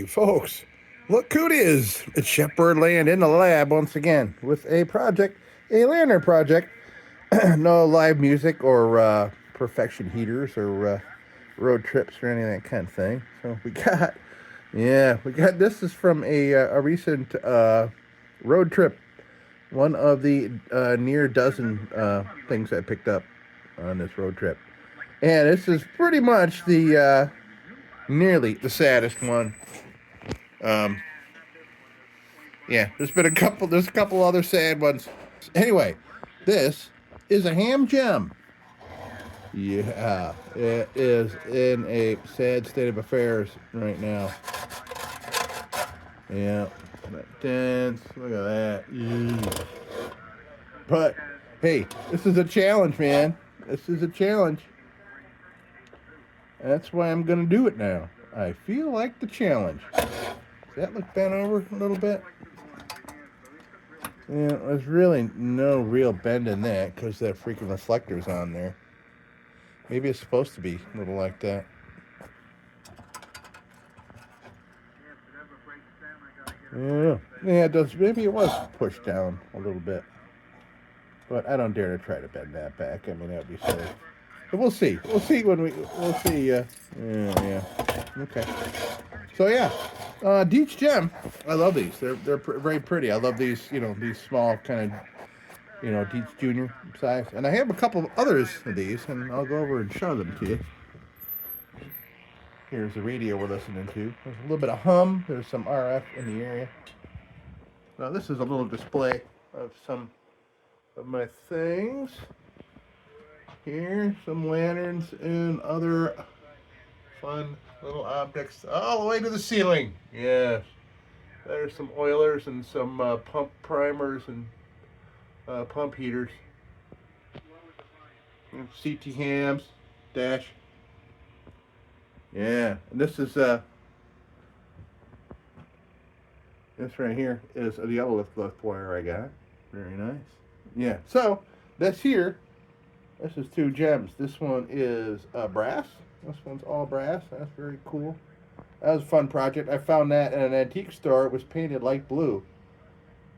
Hey, folks, look who it is. It's Shepherd Land in the lab once again with a project, a lantern project. No live music or perfection heaters or road trips or any of that kind of thing. So we got this is from a recent road trip. One of the near dozen things I picked up on this road trip. And this is pretty much the nearly the saddest one. Um, yeah, there's a couple other sad ones. Anyway, this is a ham gem. Yeah, it is in a sad state of affairs right now. Yeah, that dance. Look at that. Ew. But hey, this is a challenge, man. This is a challenge. That's why I'm gonna do it now. I feel like the challenge. Does that look bent over a little bit? Yeah, there's really no real bend in that because that freaking reflector's on there. Maybe it's supposed to be a little like that. Yeah, it does. Maybe it was pushed down a little bit. But I don't dare to try to bend that back. I mean, that would be silly. But we'll see. We'll see. Yeah. Okay. So yeah, Deech Gem. I love these. They're very pretty. I love these. These small kind of Deech Junior size. And I have a couple of others of these, and I'll go over and show them to you. Here's the radio we're listening to. There's a little bit of hum. There's some RF in the area. Now this is a little display of some of my things. Here, some lanterns and other fun little objects all the way to the ceiling. Yes. There's some oilers and some pump primers and pump heaters. And CT hams, dash. Yeah, and this is this right here is the other lift wire I got. Very nice. Yeah. So this here, this is two gems. This one is brass. This one's all brass. That's very cool. That was a fun project. I found that in an antique store. It was painted light blue.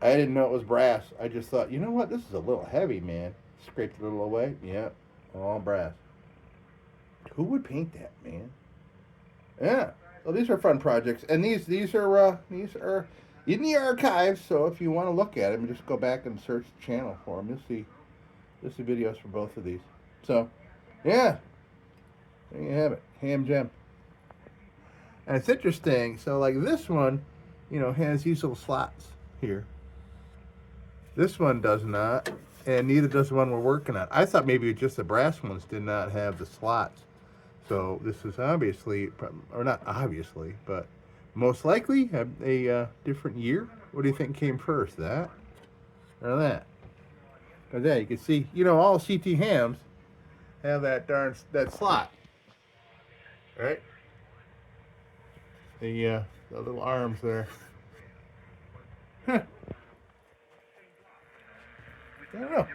I didn't know it was brass. I just thought, you know what? This is a little heavy, man. Scraped it a little away. Yeah, all brass. Who would paint that, man? Yeah. So these are fun projects, and these are in the archives. So if you want to look at them, just go back and search the channel for them. You'll see videos for both of these. So, yeah, there you have it, ham gem. And it's interesting. So like this one, has these little slots here. This one does not, and neither does the one we're working on. I thought maybe just the brass ones did not have the slots. So this is obviously, or not obviously, but most likely a different year. What do you think came first, that or that? Because yeah, you can see, all CT hams have that slot, right? The little arms there. Huh. I don't know.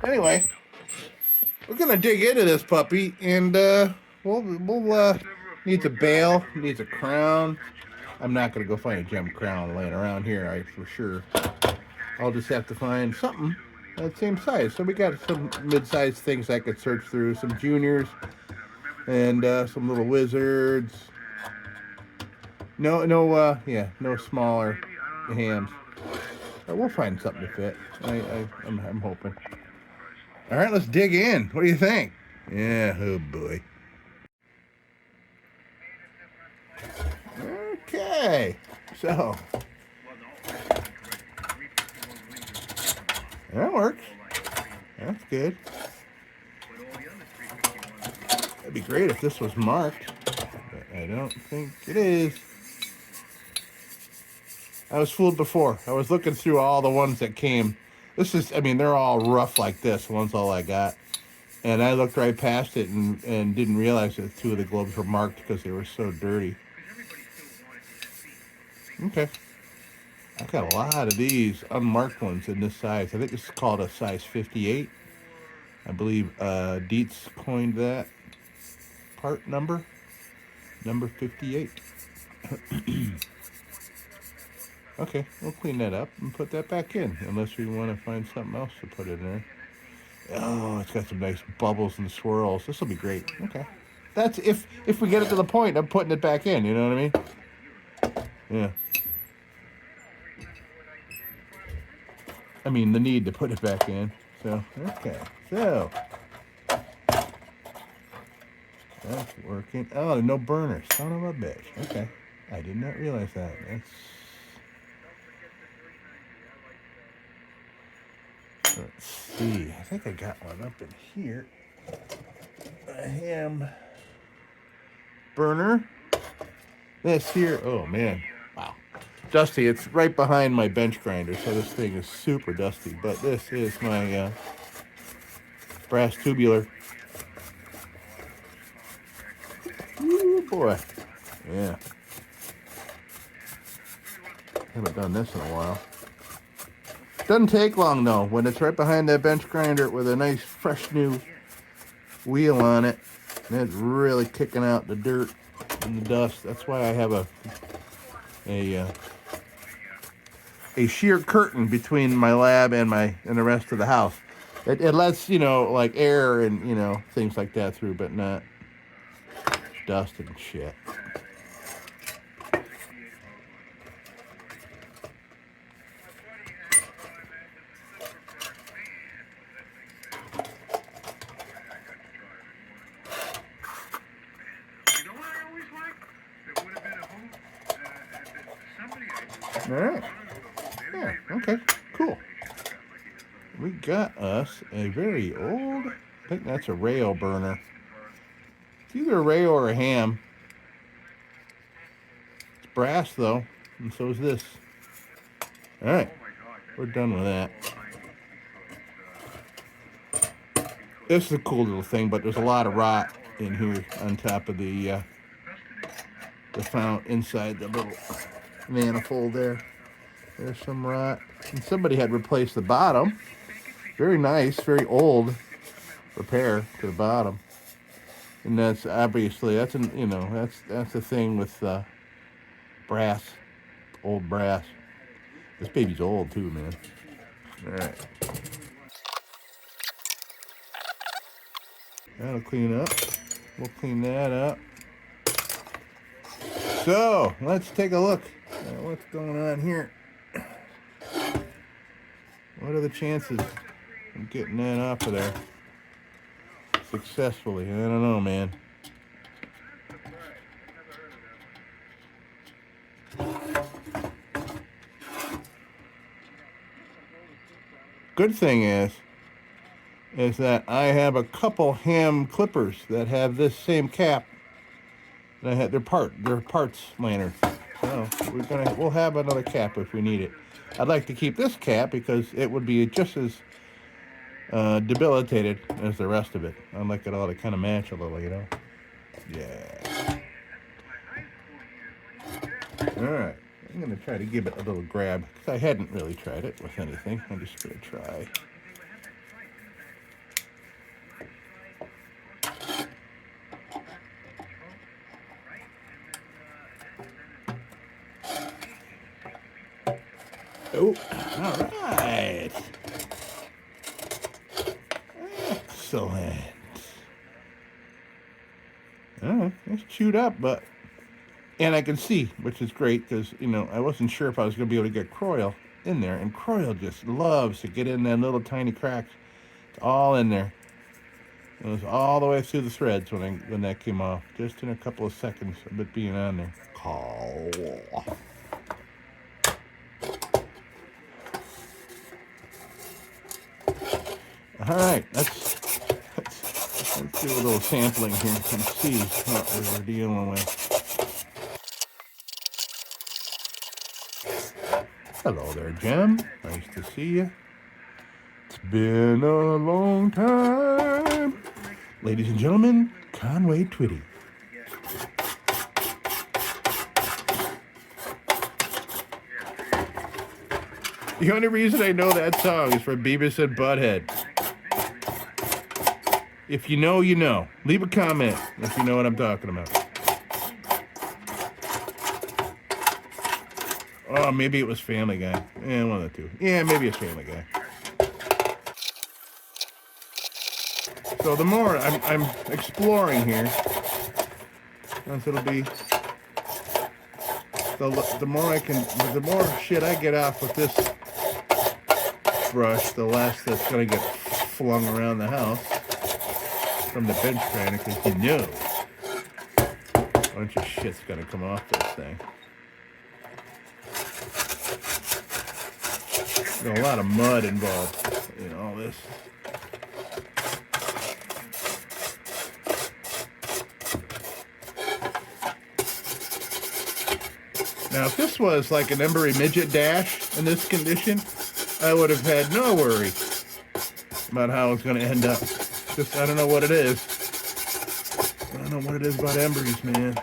Anyway. We're gonna dig into this puppy, and we'll needs a bail, needs a crown. I'm not gonna go find a gem crown laying around here, for sure. I'll just have to find something that same size. So we got some mid-sized things I could search through, some juniors, and some little wizards. No smaller hams. But we'll find something to fit. I'm hoping. All right, let's dig in. What do you think? Yeah, oh boy. Okay, so that works. That's good. That'd be great if this was marked, but I don't think it is. I was fooled before. I was looking through all the ones that came. They're all rough like this. The one's all I got. And I looked right past it and didn't realize that two of the globes were marked because they were so dirty. Okay. I've got a lot of these unmarked ones in this size. I think this is called a size 58. I believe Dietz coined that part number 58. Okay, we'll clean that up and put that back in, unless we want to find something else to put in there. Oh, it's got some nice bubbles and swirls. This will be great. Okay. That's if we get it to the point of putting it back in, you know what I mean? Yeah. I mean, the need to put it back in. So, okay. So, that's working. Oh, no burner. Son of a bitch. Okay. I did not realize that. Let's see. I think I got one up in here. A ham burner. This here. Oh, man. Wow. Dusty. It's right behind my bench grinder, so this thing is super dusty. But this is my brass tubular. Ooh, boy. Yeah. Haven't done this in a while. Doesn't take long, though. When it's right behind that bench grinder with a nice, fresh new wheel on it, and it's really kicking out the dirt and the dust. That's why I have a sheer curtain between my lab and the rest of the house. It lets, like air and, things like that through, but not dust and shit. All right. Yeah, okay, cool. We got us a very old, I think that's a rail burner. It's either a rail or a ham. It's brass, though, and so is this. All right, we're done with that. This is a cool little thing, but there's a lot of rot in here on top of the fount inside the little manifold there. There's some rot. And somebody had replaced the bottom. Very nice, very old repair to the bottom. And that's obviously, that's the thing with brass, old brass. This baby's old too, man. All right. That'll clean up. We'll clean that up. So, let's take a look at what's going on here. What are the chances of getting that off of there successfully? I don't know, man. Good thing is that I have a couple ham clippers that have this same cap. And I had their parts lanyard. So we'll have another cap if we need it. I'd like to keep this cap because it would be just as debilitated as the rest of it. I'd like it all to kind of match a little, Yeah. All right. I'm going to try to give it a little grab because I hadn't really tried it with anything. I'm just going to try. Oh, all right. Excellent. All right, it's chewed up, and I can see, which is great because, I wasn't sure if I was going to be able to get Croyle in there, and Croyle just loves to get in that little tiny cracks. It's all in there. It was all the way through the threads when that came off, just in a couple of seconds of it being on there. All right, let's do a little sampling here and see what we're dealing with. Hello there, Jim. Nice to see you. It's been a long time. Ladies and gentlemen, Conway Twitty. The only reason I know that song is from Beavis and Butthead. If you know, you know. Leave a comment if you know what I'm talking about. Oh, maybe it was Family Guy. Yeah, one of the two. Yeah, maybe it's Family Guy. So the more I'm exploring here, as it'll be, the more the more shit I get off with this brush, the less that's gonna get flung around the house from the bench grinder, because you know a bunch of shit's gonna come off this thing. There's a lot of mud involved in all this. Now, if this was like an Embry Midget dash in this condition, I would have had no worry about how it's going to end up. Just, I don't know what it is. I don't know what it is about Embry's, man.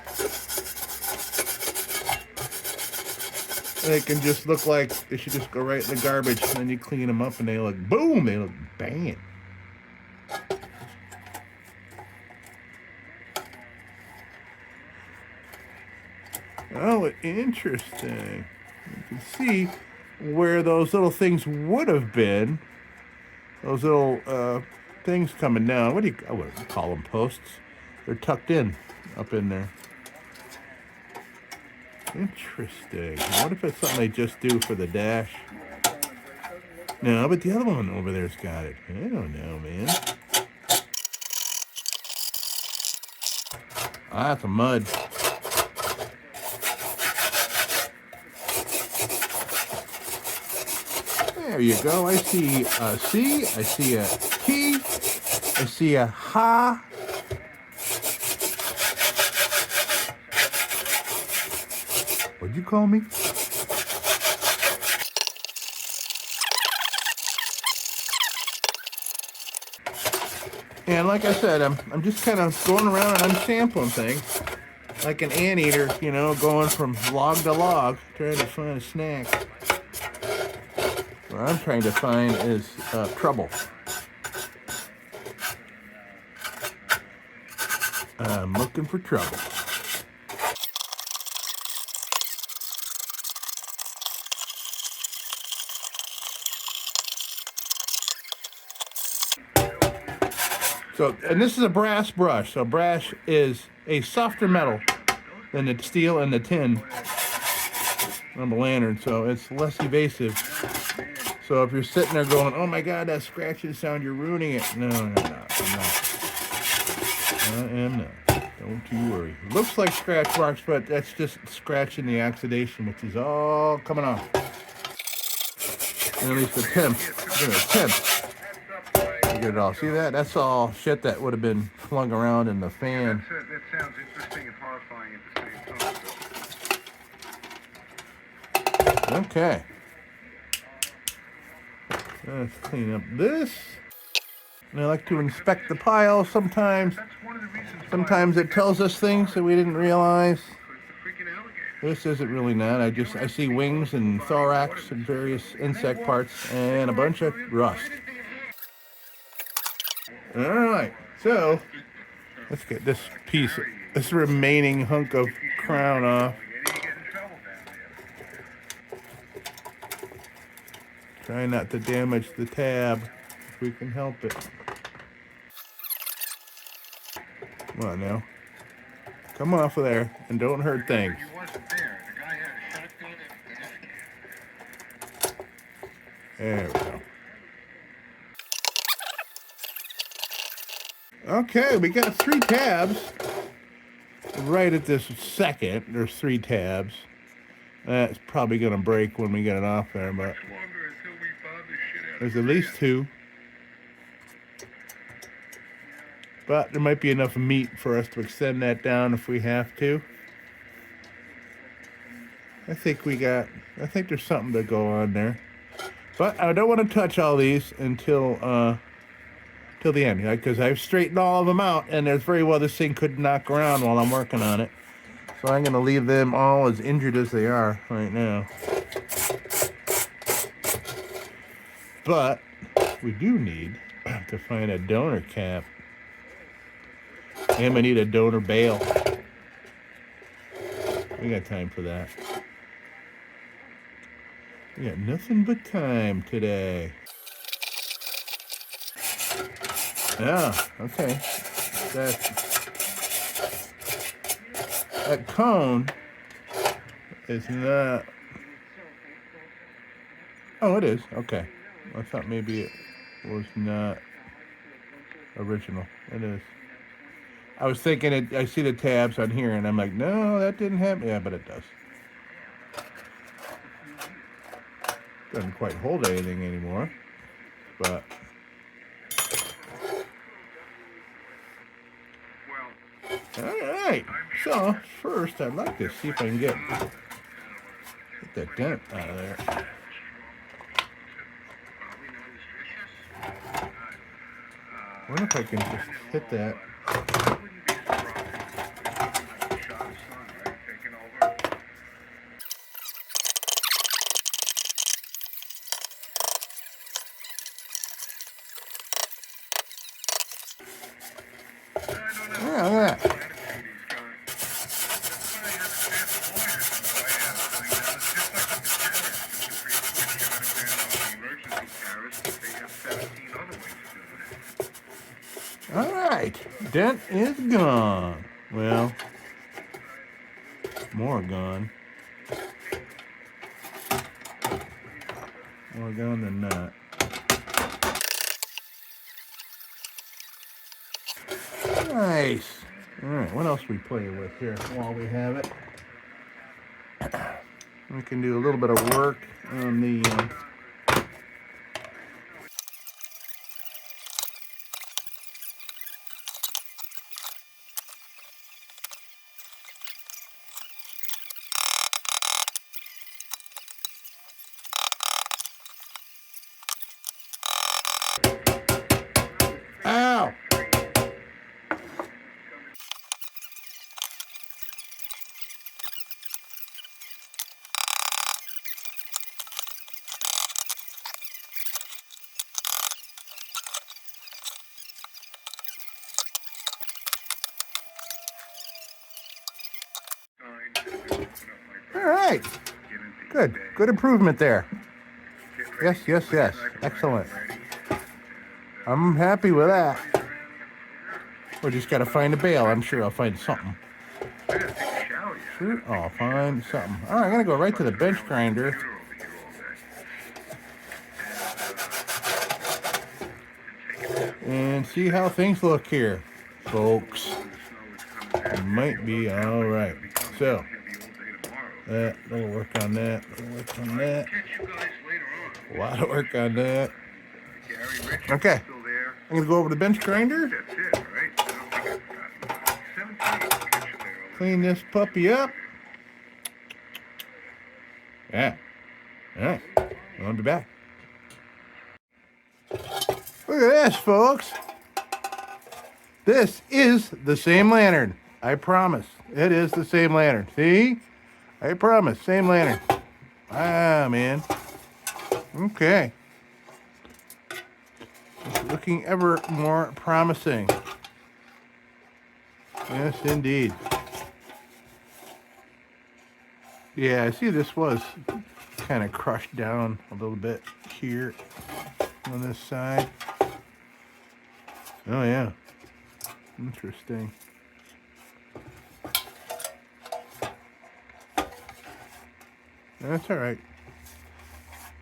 They can just look like they should just go right in the garbage, and then you clean them up and they look, boom, they look banging. Oh, interesting. You can see where those little things would have been. Those little things coming down. I wouldn't call them posts. They're tucked in up in there. Interesting. What if it's something they just do for the dash? No, but the other one over there's got it. I don't know, man. Ah, that's a mud. There you go. I see a C. I see a T. I see a ha. What'd you call me? And like I said, I'm just kind of going around and I'm sampling things like an anteater, you know, going from log to log, trying to find a snack. What I'm trying to find is trouble. I'm looking for trouble. So, and this is a brass brush. So brass is a softer metal than the steel and the tin on the lantern. So it's less evasive. So if you're sitting there going, oh my God, that scratching sound, you're ruining it. No, I'm not. I am not. Don't you worry. Looks like scratch marks, but that's just scratching the oxidation, which is all coming off. And at least the temp. You get it all. See that? That's all shit that would have been flung around in the fan. That sounds interesting and horrifying at the same time. Okay. Let's clean up this. And I like to inspect the pile sometimes. Sometimes it tells us things that we didn't realize. This isn't really not. I see wings and thorax and various insect parts and a bunch of rust. All right, so let's get this remaining hunk of crown off. Try not to damage the tab if we can help it. Come on now. Come off of there and don't hurt things. There we go. Okay, we got 3 tabs. Right at this second, there's 3 tabs. That's probably going to break when we get it off there, but there's at least 2. But there might be enough meat for us to extend that down if we have to. I think there's something to go on there. But I don't want to touch all these until the end, because I've straightened all of them out, and there's very well this thing could knock around while I'm working on it. So I'm going to leave them all as injured as they are right now. But we do need to find a donor cap. And we need a donor bail. We got time for that. We got nothing but time today. Yeah, okay. That cone is not. Oh, it is. Okay. I thought maybe it was not original. It is. I was thinking it. I see the tabs on here, and I'm like, no, that didn't happen. Yeah, but it does. Doesn't quite hold anything anymore, but. All right. So first, I'd like to see if I can get that dent out of there. I wonder if I can just hit that. Yeah, look at that. All right, dent is gone. Well, more gone. More gone than not. Nice. All right, what else we play with here while we have it? We can do a little bit of work on the. Ow! All right. Good. Good improvement there. Yes, yes, yes. Excellent. I'm happy with that. We just got to find a bail. I'm sure I'll find something. Sure, I'll find something. All right, I'm going to go right to the bench grinder. And see how things look here, folks. It might be all right. So, that'll work on that. That'll work on that. A lot of work on that. Okay. I'm going to go over to the bench grinder. Clean this puppy up. Yeah. All right. I'll be back. Look at this, folks. This is the same lantern. I promise. It is the same lantern. See? I promise. Same lantern. Ah, man. Okay. It's looking ever more promising. Yes, indeed. Yeah, I see this was kind of crushed down a little bit here on this side. Oh, yeah. Interesting. That's all right.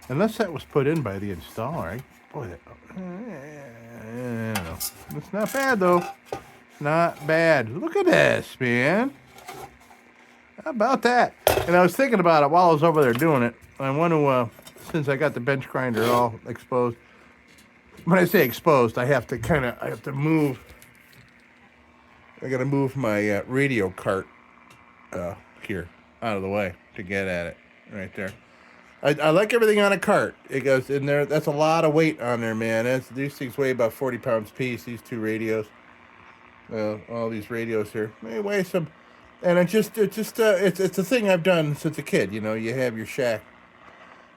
Unless that was put in by the installer, right? Boy, that, I don't know. It's not bad, though. Not bad. Look at this, man. How about that? And I was thinking about it while I was over there doing it. I want to, since I got the bench grinder all exposed. When I say exposed, I have to move. I got to move my radio cart here out of the way to get at it right there. I like everything on a cart. It goes in there. That's a lot of weight on there, man. These things weigh about 40 pounds piece. These two radios, all these radios here, they weigh some. And it's a thing I've done since a kid. You know, you have your shack,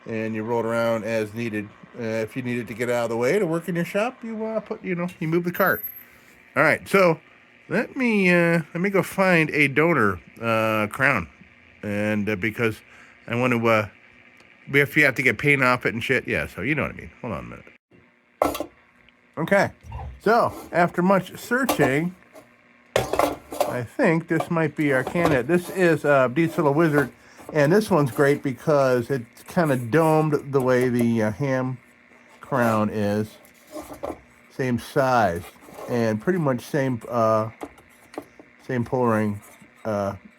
and you roll it around as needed. If you needed to get out of the way to work in your shop, you you move the cart. All right, so let me go find a donor crown, and because I want to if you have to get paint off it and shit. Yeah, so you know what I mean. Hold on a minute. Okay, so after much searching, I think this might be our candidate. This is Dietz Little Wizard, and this one's great because it's kind of domed the way the ham crown is. Same size, and pretty much same pull ring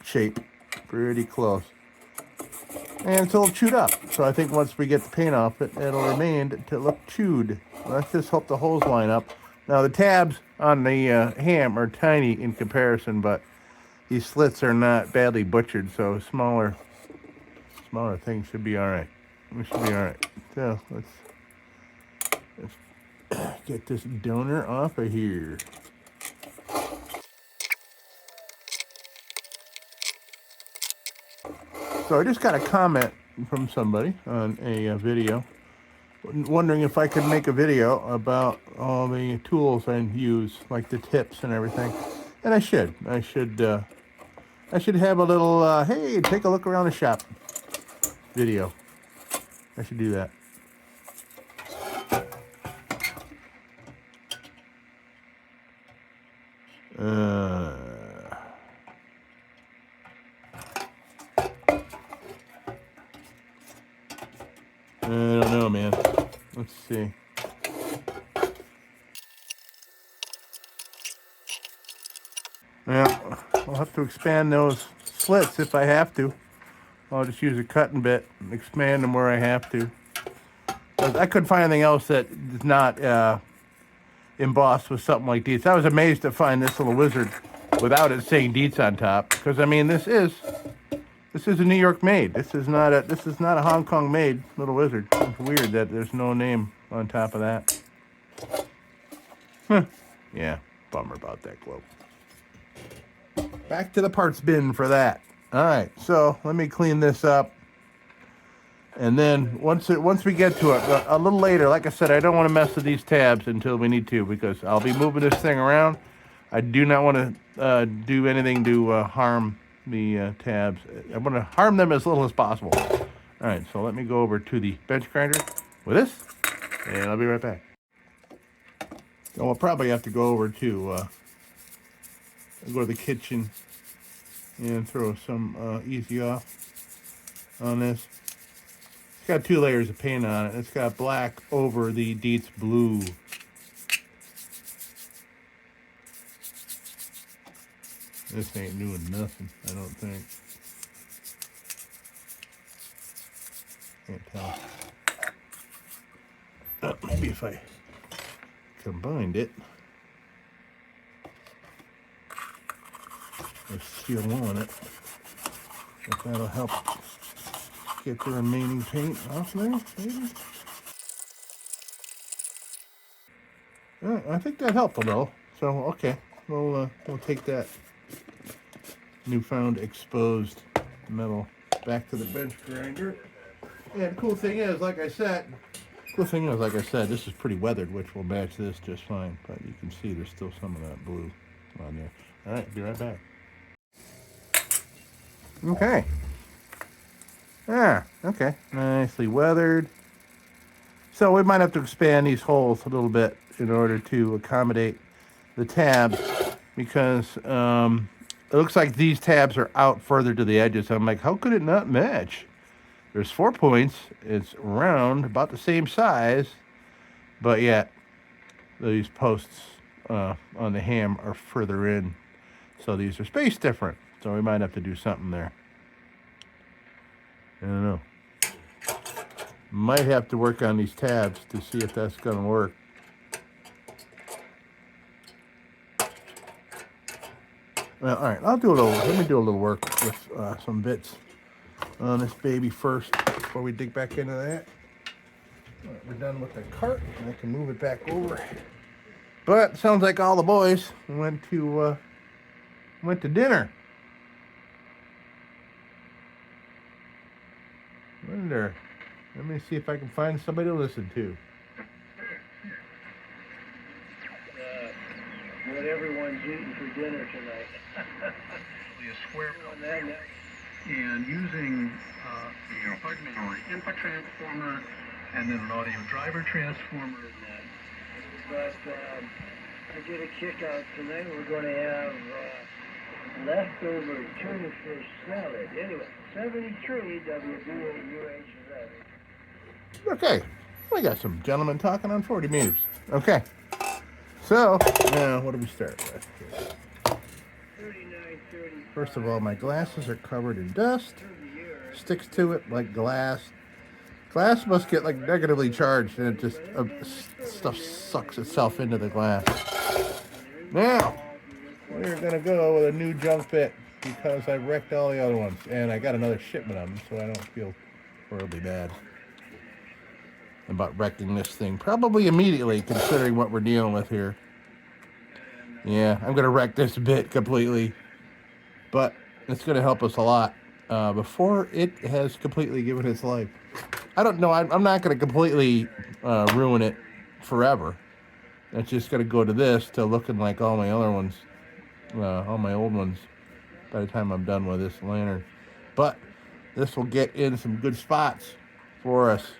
shape. Pretty close. And it's a little chewed up, so I think once we get the paint off it, it'll remain to look chewed. Let's just hope the holes line up. Now the tabs on the ham are tiny in comparison, but these slits are not badly butchered, so smaller things should be all right. We should be all right. So let's get this donor off of here. So I just got a comment from somebody on a video wondering if I could make a video about all the tools I use, like the tips and everything. And I should have a little, hey, take a look around the shop video. I should do that. I don't know, man. Let's see. Yeah, I'll have to expand those slits if I have to. I'll just use a cutting bit and expand them where I have to. I couldn't find anything else that is not embossed with something like Dietz. I was amazed to find this little wizard without it saying Dietz on top, because I mean this is a New York made. This is not a Hong Kong made little wizard. It's weird that there's no name on top of that. Huh. Yeah, bummer about that globe. Back to the parts bin for that. All right, so let me clean this up, and then once we get to it a little later, like I said, I don't want to mess with these tabs until we need to, because I'll be moving this thing around. I do not want to do anything to harm the tabs. I want to harm them as little as possible. All right, so let me go over to the bench grinder with this, and I'll be right back. So we'll probably have to go over to go to the kitchen and throw some easy off on this. It's got 2 layers of paint on it. It's got black over the Dietz blue. This ain't doing nothing, I don't think. Can't tell. Maybe if I combined it with seal on it, if that'll help get the remaining paint off there, maybe. I think that helped a little. So okay, we'll take that newfound exposed metal back to the bench grinder. And cool thing is, like I said, this is pretty weathered, which will match this just fine. But you can see there's still some of that blue on there. All right, be right back. Okay. Okay. Nicely weathered. So we might have to expand these holes a little bit in order to accommodate the tabs, because it looks like these tabs are out further to the edges. I'm like, how could it not match? There's 4 points. It's round, about the same size, but yet these posts on the ham are further in. So these are spaced different. So we might have to do something there. I don't know. Might have to work on these tabs to see if that's going to work. Well, all right, let me do a little work with some bits on this baby first before we dig back into that. All right, we're done with the cart, and I can move it back over. But it sounds like all the boys went to dinner. Wonder. Let me see if I can find somebody to listen to. What everyone's eating for dinner tonight. You swear on that. and using input transformer and then an audio driver transformer. But I get a kick out tonight. We're going to have leftover tuna fish salad. Anyway, 73 WBAUH11. Okay, we got some gentlemen talking on 40 meters. Okay, so now what do we start with here? 39.35. First of all, my glasses are covered in dust. Sticks to it like glass. Glass must get like negatively charged, and it just stuff sucks itself into the glass. Now we're gonna go with a new junk bit because I wrecked all the other ones, and I got another shipment of them, so I don't feel horribly bad about wrecking this thing. Probably immediately, considering what we're dealing with here. Yeah, I'm gonna wreck this bit completely, but it's gonna help us a lot before it has completely given its life. I don't know. I'm not gonna completely ruin it forever. It's just gonna go to this to looking like all my other ones, all my old ones, by the time I'm done with this lantern. But this will get in some good spots for us.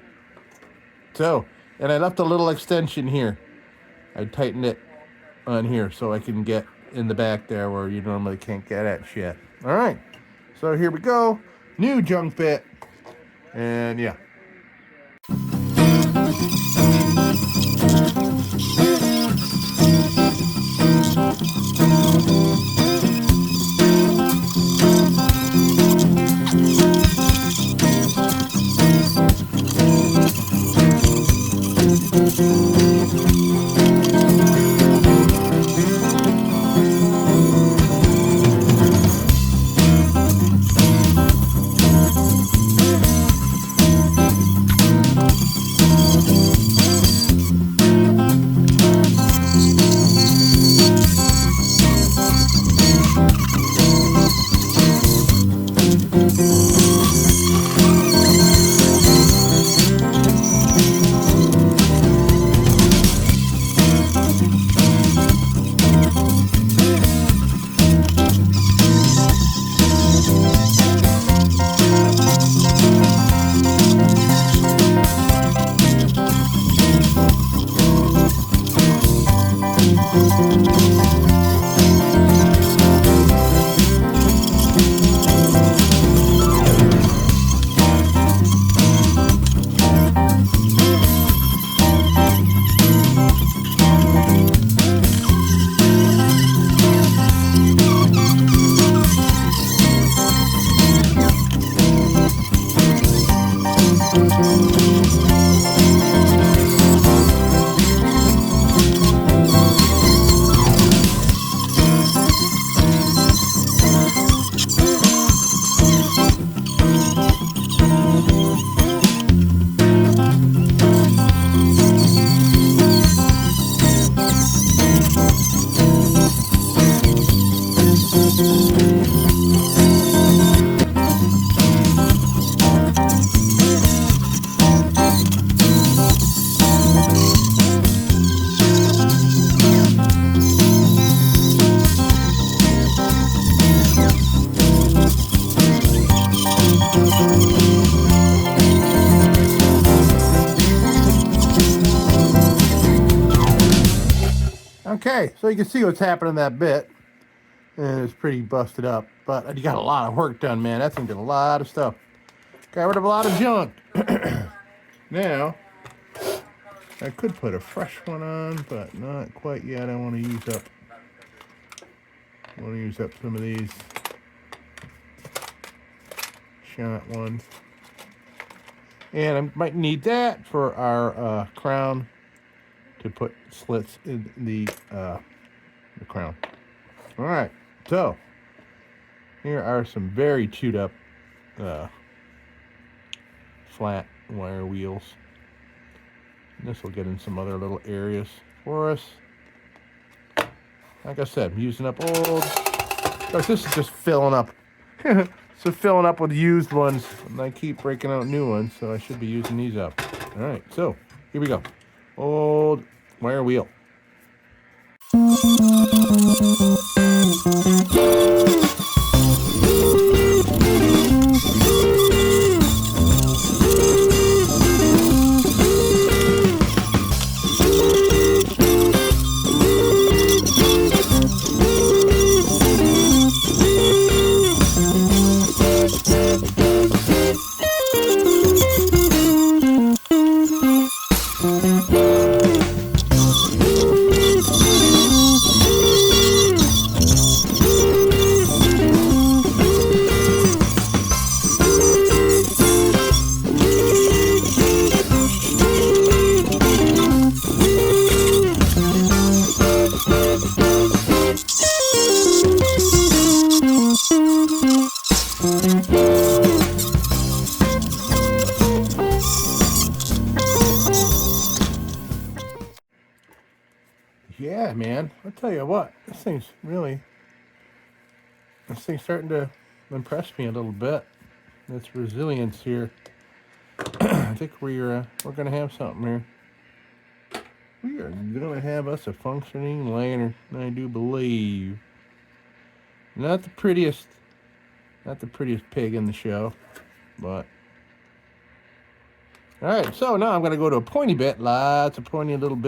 So, and I left a little extension here. I tightened it on here so I can get in the back there where you normally can't get at shit. All right, so here we go. New junk bit, and yeah. Okay, so you can see what's happening in that bit. And it's pretty busted up. But you got a lot of work done, man. That thing did a lot of stuff. Got rid of a lot of junk. Now, I could put a fresh one on, but not quite yet. I want to use up some of these shot ones. And I might need that for our crown to put slits in the crown. All right, so here are some very chewed up flat wire wheels. And this will get in some other little areas for us. Like I said, I'm using up old. Of course, this is just filling up. So filling up with used ones, and I keep breaking out new ones, so I should be using these up. All right, so here we go. Old wire wheel. Yeah, man. I'll tell you what, this thing's starting to impress me a little bit. Its resilience here. I think we're gonna have something here. We are gonna have us a functioning lantern, I do believe. Not the prettiest pig in the show, but all right. So now I'm gonna go to a pointy bit. Lots of pointy little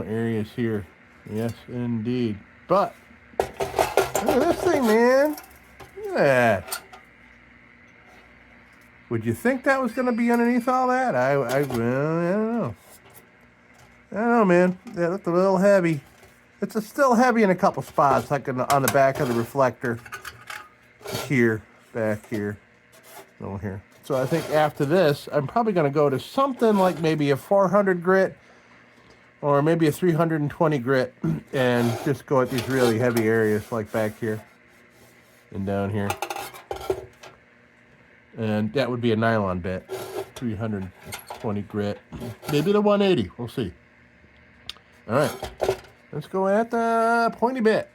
areas here. Yes, indeed. But look at this thing, man. Look at that. Would you think that was gonna be underneath all that? Well, I don't know. I don't know, man. That looked a little heavy. It's still heavy in a couple spots, like on the back of the reflector. Here, back here, over here. So I think after this, I'm probably going to go to something like maybe a 400 grit or maybe a 320 grit and just go at these really heavy areas like back here and down here. And that would be a nylon bit, 320 grit, maybe the 180. We'll see. All right, let's go at the pointy bit.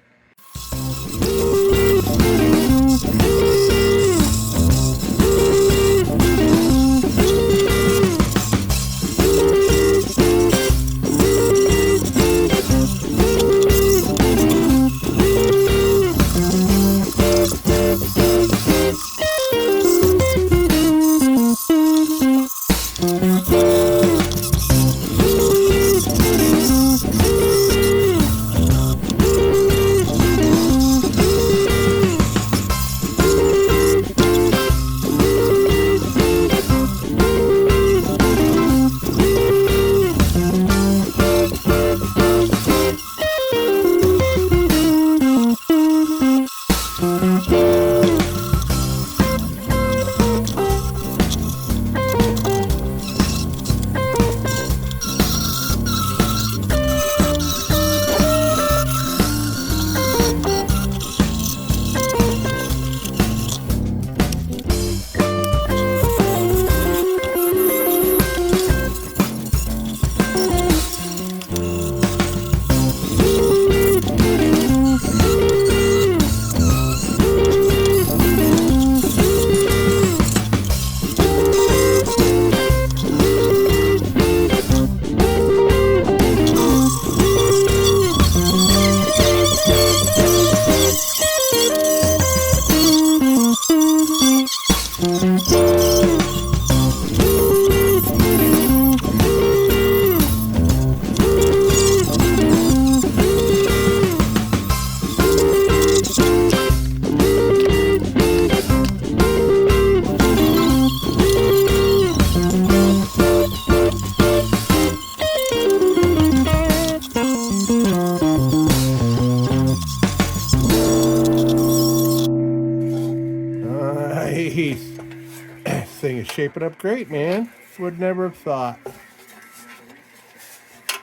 This thing is shaping up great, man. Would never have thought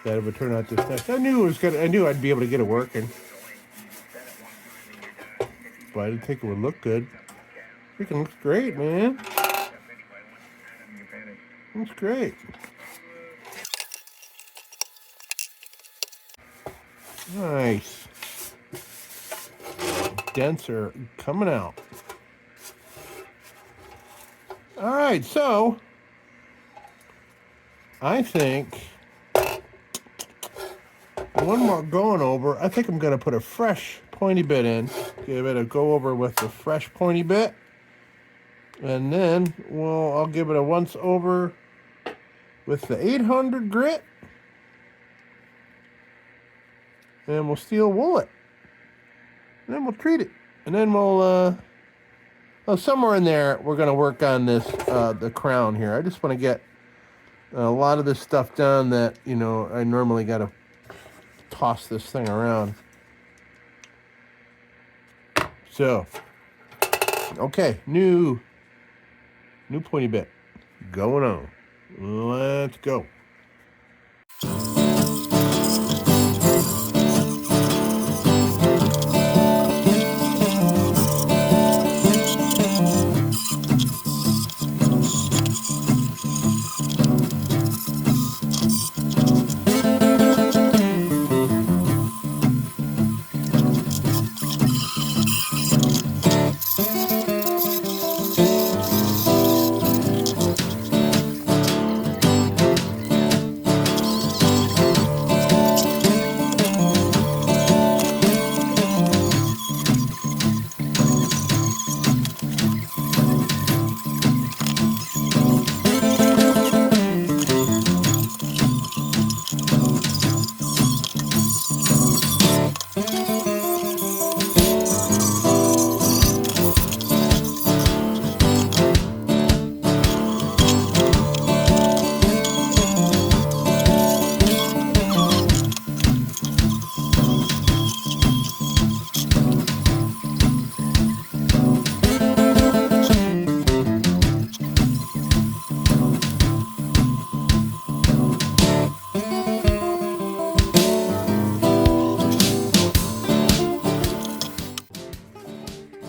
that it would turn out this nice. I knew it was good. I knew I'd be able to get it working, but I didn't think it would look good. Freaking looks great, man. Looks great. Nice. Dents are coming out. All right, so I think one more going over. I think I'm going to put a fresh pointy bit in. Give it a go over with the fresh pointy bit. And then I'll give it a once over with the 800 grit. And we'll steel wool it. And then we'll treat it. And then we'll, somewhere in there, we're going to work on this, the crown here. I just want to get a lot of this stuff done that, I normally got to toss this thing around. So, okay, new pointy bit going on. Let's go.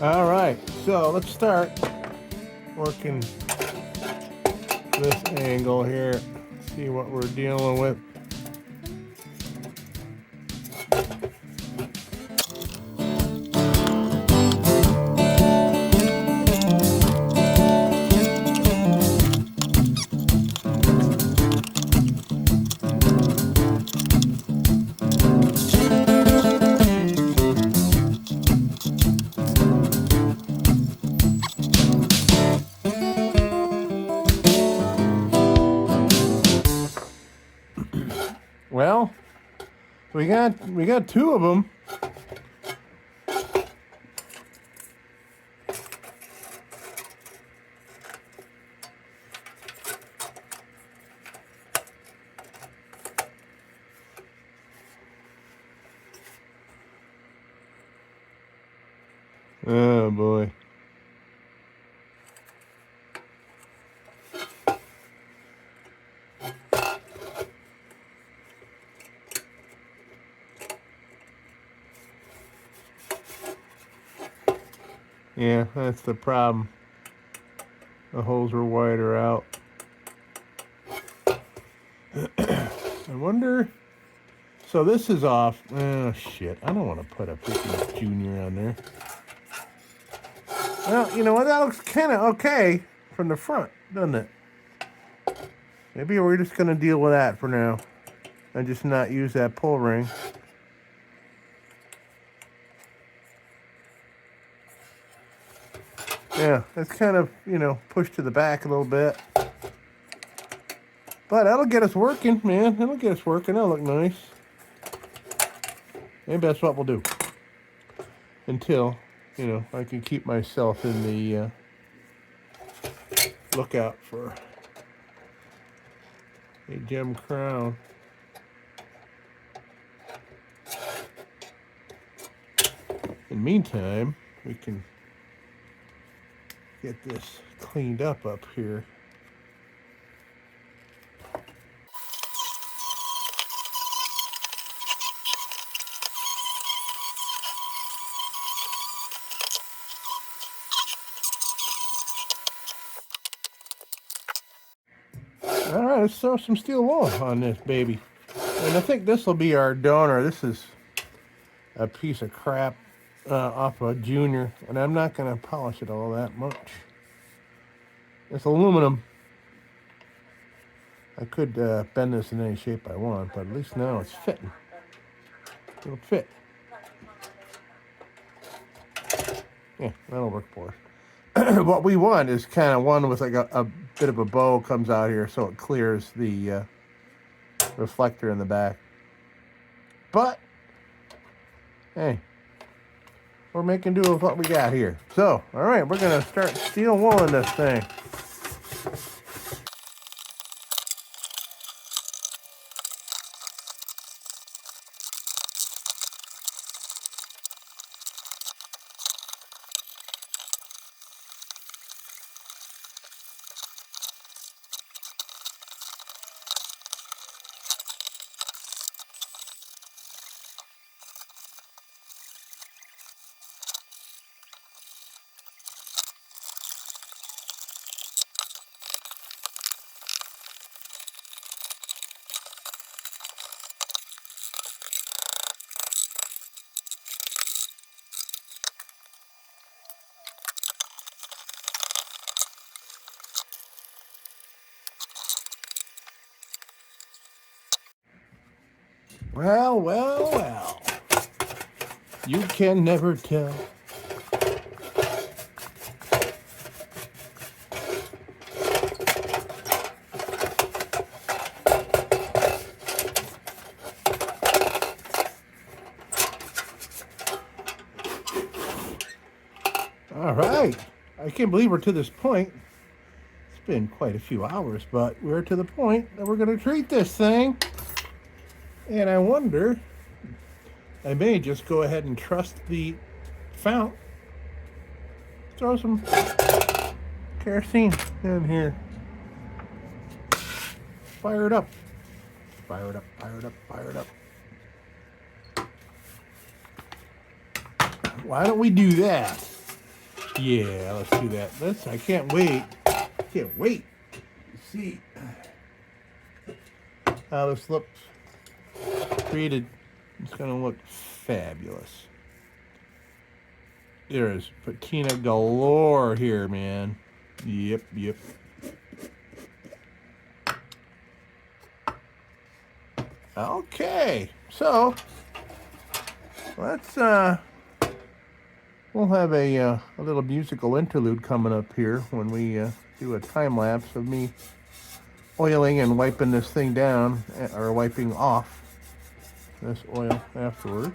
All right, so let's start working this angle here. See what we're dealing with. Well, we got two of them. Oh boy. Yeah, that's the problem. The holes are wider out. I wonder. So this is off. Oh shit! I don't want to put a freaking junior on there. Well, you know what? That looks kind of okay from the front, doesn't it? Maybe we're just gonna deal with that for now, and just not use that pull ring. Yeah, it's kind of, pushed to the back a little bit. But that'll get us working, man. That'll get us working. That'll look nice. Maybe that's what we'll do. Until, I can keep myself in the lookout for a gem crown. In the meantime, we can get this cleaned up here. All right, let's throw some steel wool on this baby. And I think this will be our donor. This is a piece of crap off a junior, and I'm not going to polish it all that much. It's aluminum. I could bend this in any shape I want, but at least now it's fitting. It'll fit. Yeah, that'll work for us. What we want is kind of one with like a bit of a bow comes out here so it clears the reflector in the back. But, hey, we're making do with what we got here. So, all right, we're going to start steel wooling this thing. Well, well, well. You can never tell. All right. I can't believe we're to this point. It's been quite a few hours, but we're to the point that we're going to treat this thing. And I wonder, I may just go ahead and trust the fount. Throw some kerosene in here. Fire it up. Fire it up, fire it up, fire it up. Why don't we do that? Yeah, let's do that. I can't wait. Can't wait to see how this looks created. It's gonna look fabulous. There is patina galore here, man. Yep. Okay, so let's we'll have a little musical interlude coming up here when we do a time lapse of me oiling and wiping this thing down, or wiping off this oil afterwards.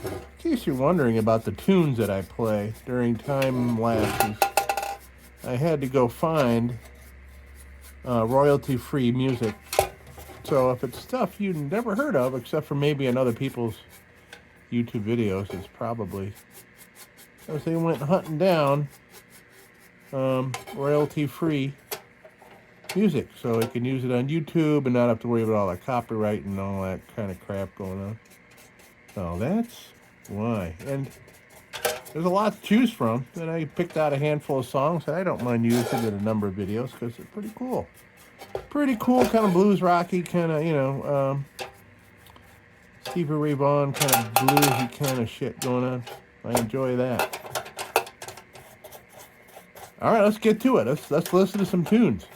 In case you're wondering about the tunes that I play during time lapses, I had to go find royalty-free music. So if it's stuff you've never heard of, except for maybe in other people's YouTube videos, it's probably because they went hunting down royalty-free music, so they can use it on YouTube and not have to worry about all that copyright and all that kind of crap going on. So that's why. And there's a lot to choose from, and I picked out a handful of songs that I don't mind using in a number of videos because they're pretty cool. Pretty cool, kind of blues rocky, kind of, Stevie Ray Vaughan kind of bluesy kind of shit going on. I enjoy that. All right, let's get to it. Let's listen to some tunes.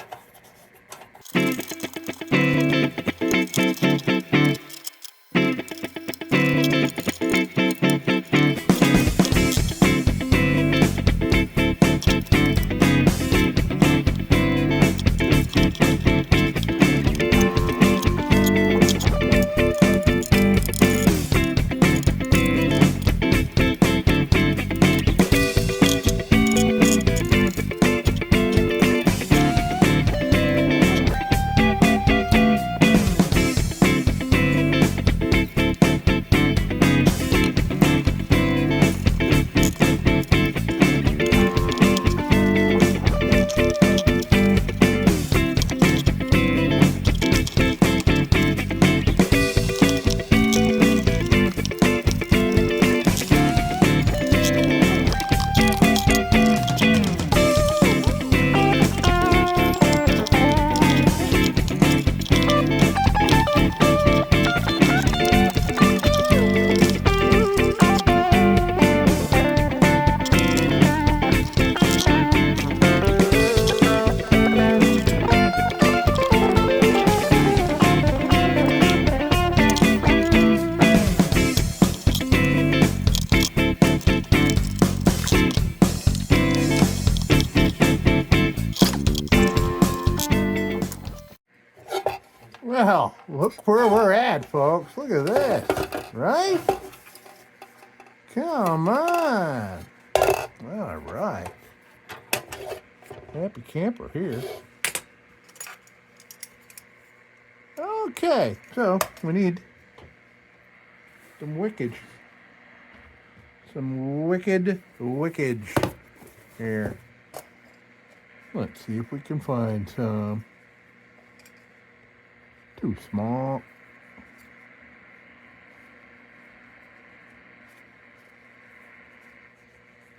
Well, look where we're at, folks. Look at this, right? Come on. All right. Happy camper here. Okay, so we need some wickage. Some wicked wickage here. Let's see if we can find some. Too small.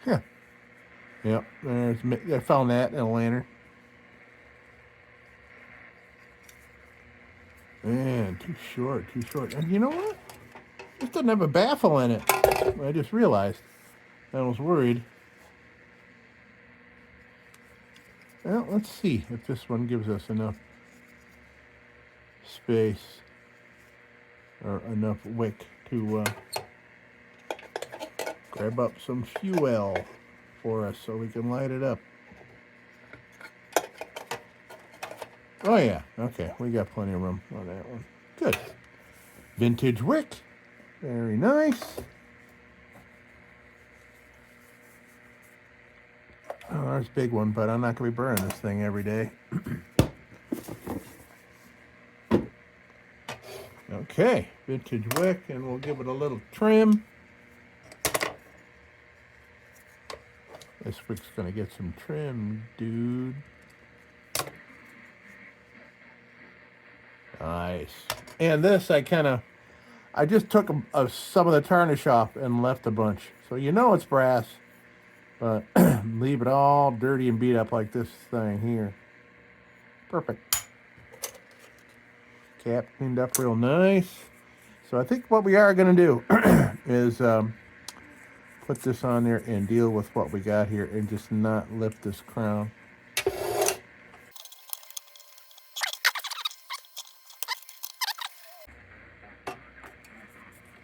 Yeah. Yep. I found that in a lantern. Man, too short. And you know what? This doesn't have a baffle in it. I just realized. I was worried. Well, let's see if this one gives us enough space or enough wick to grab up some fuel for us so we can light it up. Oh yeah, okay, we got plenty of room on that one. Good. Vintage wick. Very nice. Oh, there's a big one, but I'm not going to be burning this thing every day. Okay, vintage wick, and we'll give it a little trim. This wick's going to get some trim, dude. Nice. And this, I I just took some of the tarnish off and left a bunch. So you know it's brass, but leave it all dirty and beat up like this thing here. Perfect. Cap cleaned up real nice. So I think what we are going to do is put this on there and deal with what we got here and just not lift this crown.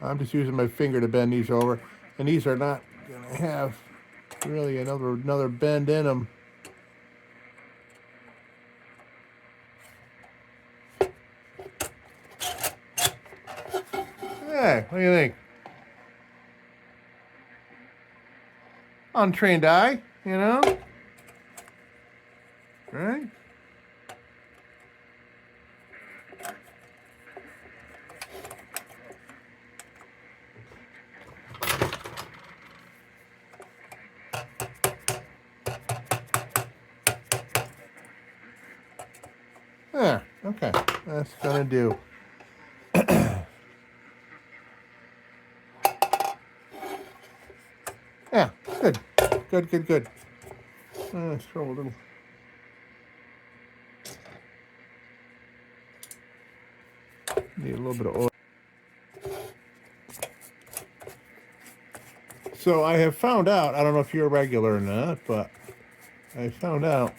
I'm just using my finger to bend these over, and these are not going to have really another bend in them. Hey, what do you think? Untrained eye, you know? Right? There, okay, that's gonna do. Yeah, good. Let's throw a little. Need a little bit of oil. So I have found out, I don't know if you're a regular or not, but I found out.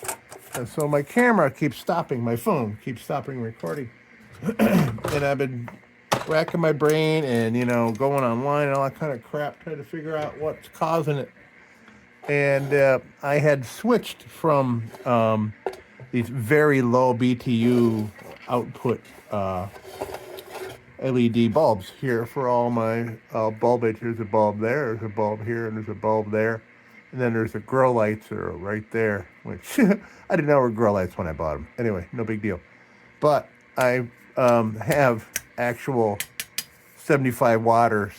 And so my camera keeps stopping, my phone keeps stopping recording. And I've been racking my brain and, you know, going online and all that kind of crap, trying to figure out what's causing it. And I had switched from these very low BTU output LED bulbs here for all my bulbage. There's a bulb there, there's a bulb here, and there's a bulb there. And then there's the grow lights are right there, which I didn't know were grow lights when I bought them. Anyway, no big deal. But I have actual 75 watters,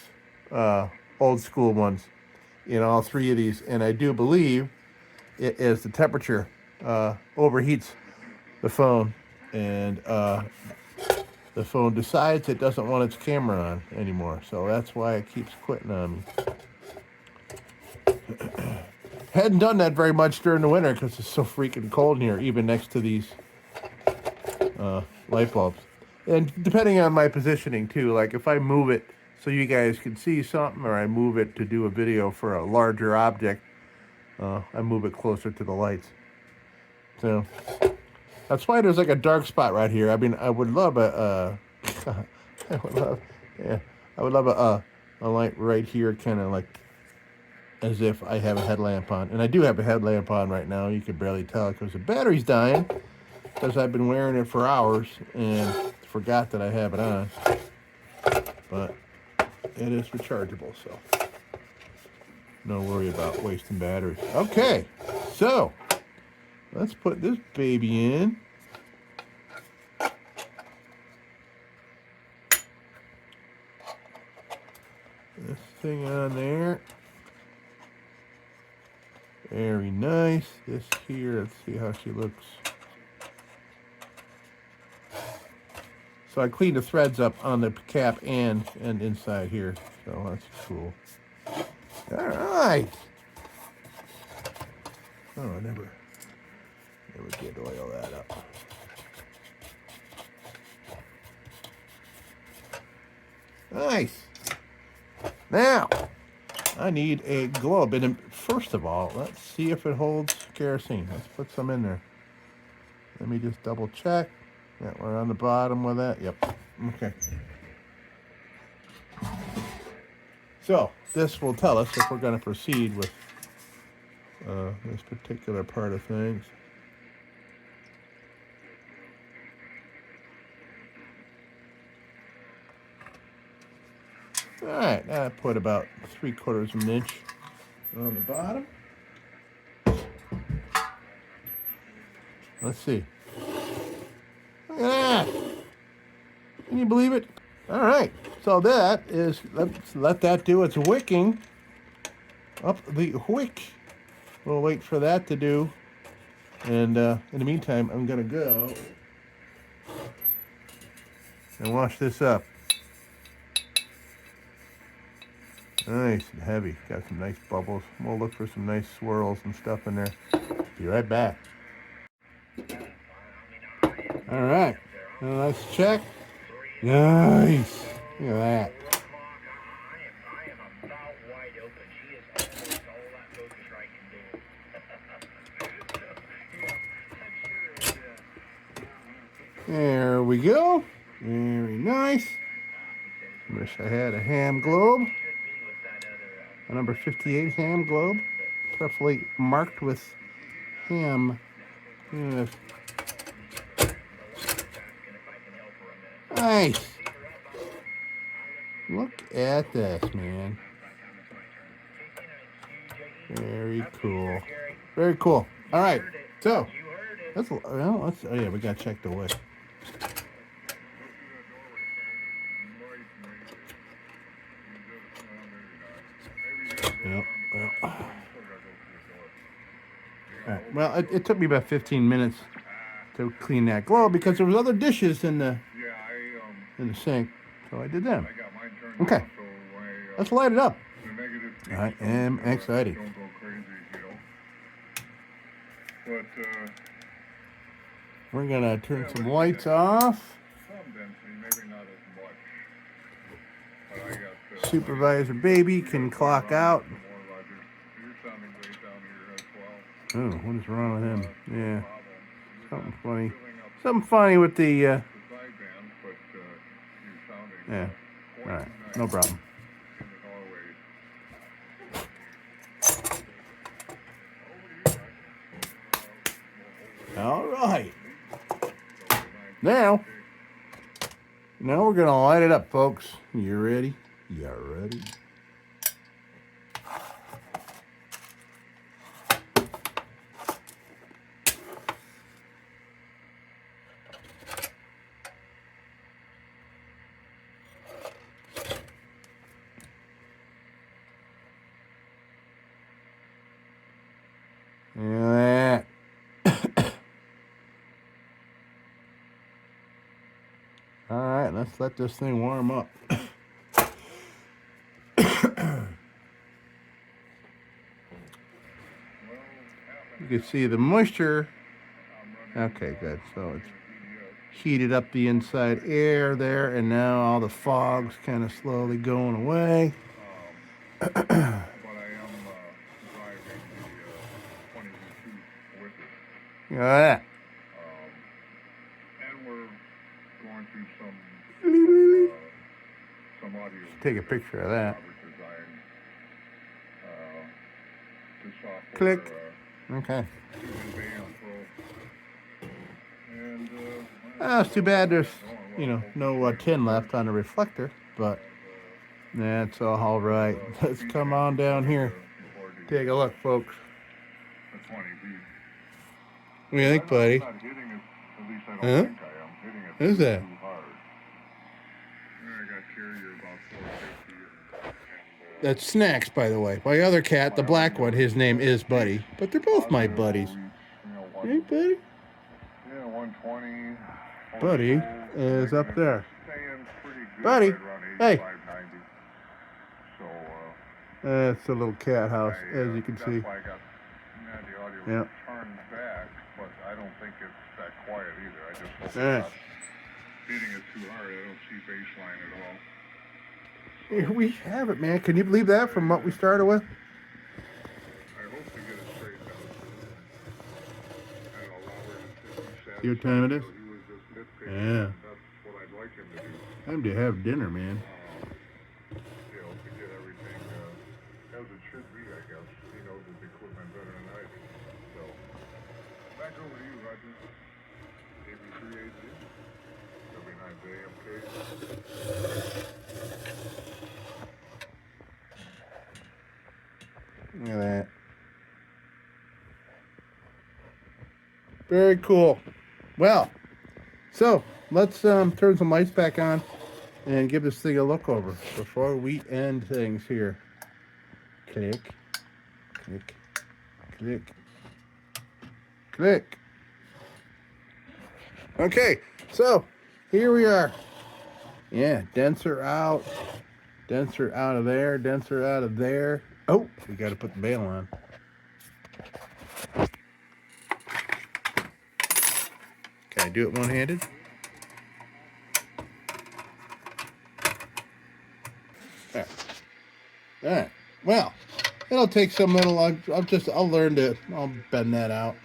old school ones in all three of these. And I do believe it is the temperature overheats the phone. And the phone decides it doesn't want its camera on anymore. So that's why it keeps quitting on me. Hadn't done that very much during the winter because it's so freaking cold in here, even next to these light bulbs. And depending on my positioning too, like if I move it so you guys can see something, or I move it to do a video for a larger object, I move it closer to the lights. So that's why there's like a dark spot right here. I mean, I would love a I would love a light right here, kind of like as if I have a headlamp on. And I do have a headlamp on right now. You can barely tell because the battery's dying because I've been wearing it for hours and forgot that I have it on. But it is rechargeable, so no worry about wasting batteries. Okay, so let's put this baby in. This thing on there. Very nice. This here, let's see how she looks. So I cleaned the threads up on the cap and inside here. So that's cool. All right. Oh, I never did oil that up. Nice. Now, I need a globe. And first of all, let's see if it holds kerosene. Let's put some in there. Let me just double check. Yeah, we're on the bottom with that. Yep. Okay. So this will tell us if we're going to proceed with this particular part of things. All right, now I put about 3/4 of an inch on the bottom. Let's see. Look at that. Can you believe it? All right, so that is, let's let that do its wicking up the wick. We'll wait for that to do. And in the meantime, I'm going to go and wash this up. Nice and heavy. Got some nice bubbles. We'll look for some nice swirls and stuff in there. Be right back. All right. Now let's check. Nice. Look at that. There we go. Very nice. Wish I had a ham globe. A number 58 ham globe. Preferably marked with ham. Yes. Nice. Look at this, man. Very cool. Very cool. All right. So, oh yeah, we got to check the wood. All right. Well, it took me about 15 minutes to clean that globe because there was other dishes in the sink, so I did them. Okay, let's light it up. I am excited. We're gonna turn some lights off. Supervisor baby can clock out. Oh, what is wrong with him? Yeah, something funny. Something funny with the. Yeah. All right, no problem. All right. Now we're gonna light it up, folks. You ready? You ready? Yeah. All right, let's let this thing warm up. You can see the moisture. Okay, good. So it's heated up the inside air there, and now all the fog's kind of slowly going away. But I am driving the 22 with it. Look at that. And we're going through some audio. Take a picture of that. Design, the software, Click. Okay. And, It's too bad there's, no tin left on the reflector, but that's all right. Let's come on down here. Take a look, folks. What do you think, buddy? Huh? Who's that? That's Snacks, by the way. My other cat, the black one, his name is Buddy. But they're both my buddies. Hey, Buddy? Yeah, 120. Buddy is up there. Buddy, hey. That's a little cat house, as you can see. Yeah. Turned back, but I don't think it's that quiet either. I just hope it's Yeah. not beating it too hard. I don't see bass line at all. Here we have it, man. Can you believe that from what we started with? I hope to get it straightened out. I don't know, Robert See what time it is? He was just nitpicking. Yeah. That's what I'd like him to do. Time to have dinner, man. To get everything as it should be, I guess. He knows his equipment better than I do. So, back over to you, Roger. AB3AZ. W9AMK. Look at that. Very cool. Well, so let's turn some lights back on and give this thing a look over before we end things here. Click, click, click, click. Okay, so here we are. Yeah, dents are out. Denser out of there, denser out of there. Oh, we got to put the bail on. Can I do it one-handed? There. All right. Well, it'll take some little. I'll learn to. I'll bend that out.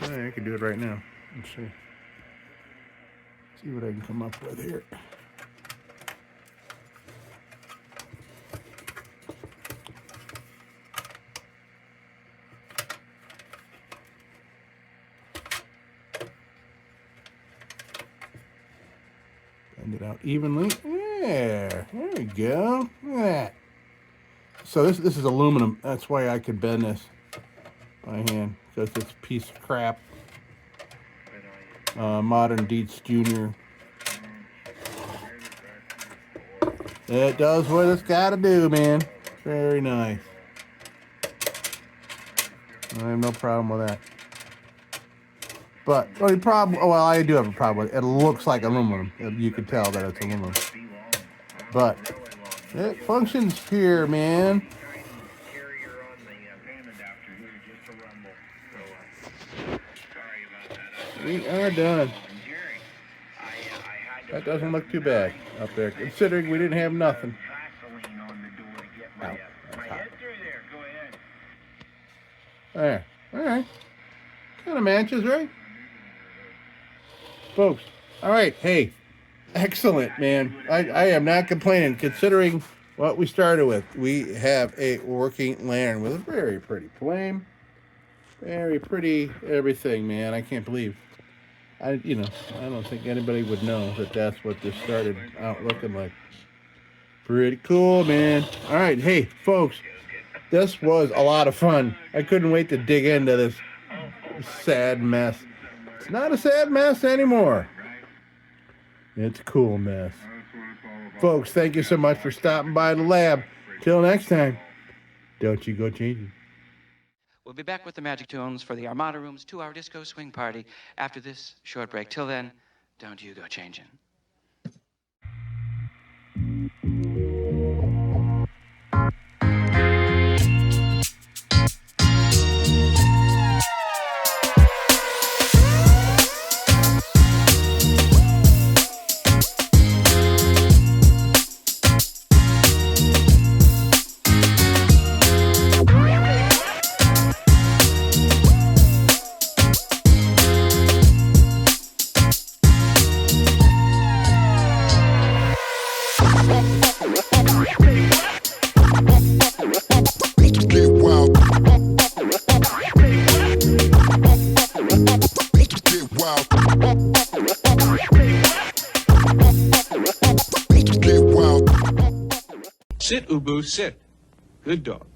I can do it right now. Let's see. See what I can come up with here. Bend it out evenly. There we go. Look at that. So this is aluminum. That's why I could bend this by hand, because it's a piece of crap. Modern Dietz Jr. It does what it's got to do, man. Very nice. I have no problem with that. But the only problem, well, I do have a problem with it. It looks like aluminum. You can tell that it's aluminum. But it functions here, man. We are done. That doesn't look too bad up there, considering we didn't have nothing. Ow. There. All right. Kind of matches, right? Folks. All right. Hey. Excellent, man. I am not complaining, considering what we started with. We have a working lantern with a very pretty flame. Very pretty everything, man. I can't believe. I don't think anybody would know that that's what this started out looking like. Pretty cool, man. All right, hey, folks, this was a lot of fun. I couldn't wait to dig into this sad mess. It's not a sad mess anymore. It's a cool mess. Folks, thank you so much for stopping by the lab. Till next time, don't you go changing. We'll be back with the Magic Tunes for the Armada Room's 2-hour disco swing party after this short break. Till then, don't you go changing. Sit, Ubu, sit. Good dog.